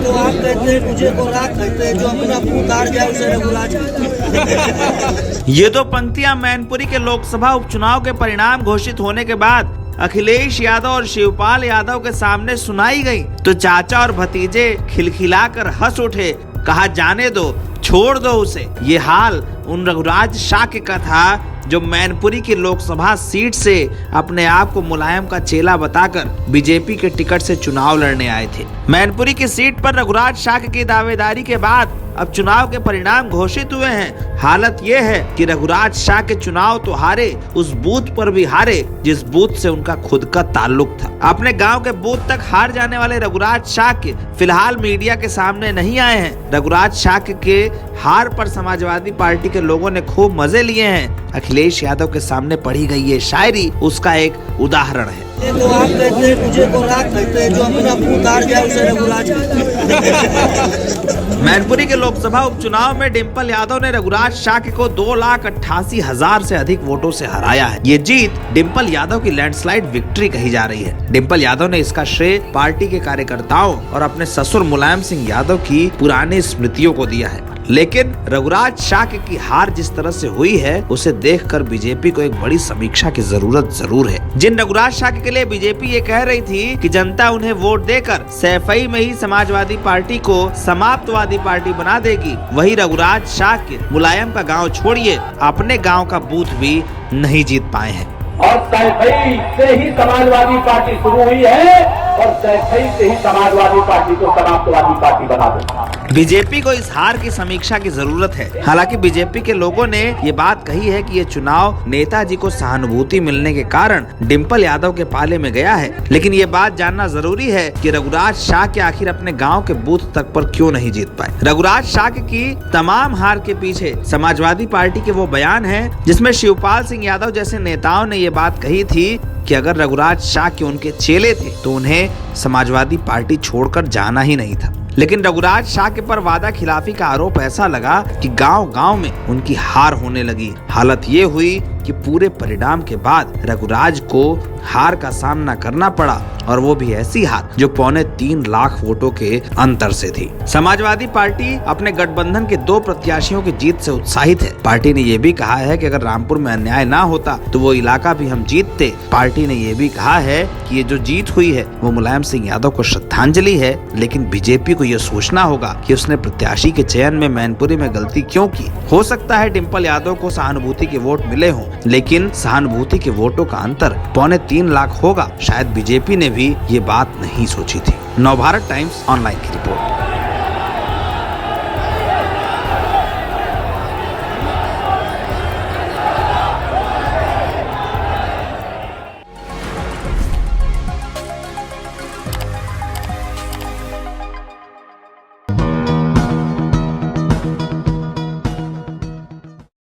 को आग कहते हैं, तुझे को राख कहते हैं, जो अपना मुंह तार जाए उसे रघुराज कहते हैं। ये दो पंक्तियां मैनपुरी के लोकसभा उपचुनाव के परिणाम घोषित होने के बाद अखिलेश यादव और शिवपाल यादव के सामने सुनाई गई तो चाचा और भतीजे खिलखिलाकर हंस उठे। कहा जाने दो, छोड़ दो उसे। ये हाल उन रघुराज शाक्य का था जो मैनपुरी की लोकसभा सीट से अपने आप को मुलायम का चेला बताकर बीजेपी के टिकट से चुनाव लड़ने आए थे। मैनपुरी की सीट पर रघुराज शाक्य की दावेदारी के बाद अब चुनाव के परिणाम घोषित हुए हैं। हालत ये है कि रघुराज शाक्य चुनाव तो हारे, उस बूथ पर भी हारे जिस बूथ से उनका खुद का ताल्लुक था। अपने गांव के बूथ तक हार जाने वाले रघुराज शाक्य फिलहाल मीडिया के सामने नहीं आए हैं। रघुराज शाक्य के हार पर समाजवादी पार्टी के लोगों ने खूब मजे लिए हैं। अखिलेश यादव के सामने पढ़ी गई ये शायरी उसका एक उदाहरण है। तो आग कहते हैं, तुझे को राख कहते हैं, जो अपना मुंह तार जाए उसे रघुराज कहते हैं। मैनपुरी के लोकसभा उपचुनाव में डिंपल यादव ने रघुराज शाक्य को 2,88,000 से अधिक वोटों से हराया है। ये जीत डिंपल यादव की लैंडस्लाइड विक्ट्री कही जा रही है। डिंपल यादव ने इसका श्रेय पार्टी के कार्यकर्ताओं और अपने ससुर मुलायम सिंह यादव की पुरानी स्मृतियों को दिया है। लेकिन रघुराज शाक्य की हार जिस तरह से हुई है उसे देखकर बीजेपी को एक बड़ी समीक्षा की जरूरत जरूर है। जिन रघुराज शाक्य के लिए बीजेपी ये कह रही थी कि जनता उन्हें वोट देकर सैफई में ही समाजवादी पार्टी को समाप्तवादी पार्टी बना देगी, वही रघुराज शाक्य मुलायम का गांव छोड़िए अपने गांव का बूथ भी नहीं जीत पाए हैं। और सैफई से ही समाजवादी पार्टी शुरू हुई है और सैफई से ही समाजवादी पार्टी को समाप्तवादी पार्टी बना देगा। बीजेपी को इस हार की समीक्षा की जरूरत है। हालांकि बीजेपी के लोगों ने ये बात कही है कि ये चुनाव नेताजी को सहानुभूति मिलने के कारण डिंपल यादव के पाले में गया है, लेकिन ये बात जानना जरूरी है कि रघुराज शाक्य आखिर अपने गांव के बूथ तक पर क्यों नहीं जीत पाए। रघुराज शाक्य की तमाम हार के पीछे समाजवादी पार्टी के वो बयान है जिसमें शिवपाल सिंह यादव जैसे नेताओं ने ये बात कही थी कि अगर रघुराज शाक्य उनके चेले थे तो उन्हें समाजवादी पार्टी छोड़कर जाना ही नहीं था। लेकिन रघुराज शाक्य पर वादा खिलाफी का आरोप ऐसा लगा कि गांव-गांव में उनकी हार होने लगी। हालत ये हुई कि पूरे परिणाम के बाद रघुराज को हार का सामना करना पड़ा और वो भी ऐसी हार जो 3.25 लाख वोटों के अंतर से थी। समाजवादी पार्टी अपने गठबंधन के 2 प्रत्याशियों की जीत से उत्साहित है। पार्टी ने ये भी कहा है कि अगर रामपुर में अन्याय ना होता तो वो इलाका भी हम जीतते। पार्टी ने ये भी कहा है कि ये जो जीत हुई है वो मुलायम सिंह यादव को श्रद्धांजलि है, लेकिन बीजेपी को ये सोचना होगा कि उसने प्रत्याशी के चयन में मैनपुरी में गलती क्यों की। हो सकता है डिंपल यादव को सहानुभूति के वोट मिले हों, लेकिन सहानुभूति के वोटों का अंतर 3.25 लाख होगा। शायद बीजेपी ने भी ये बात नहीं सोची थी। नवभारत टाइम्स ऑनलाइन की रिपोर्ट।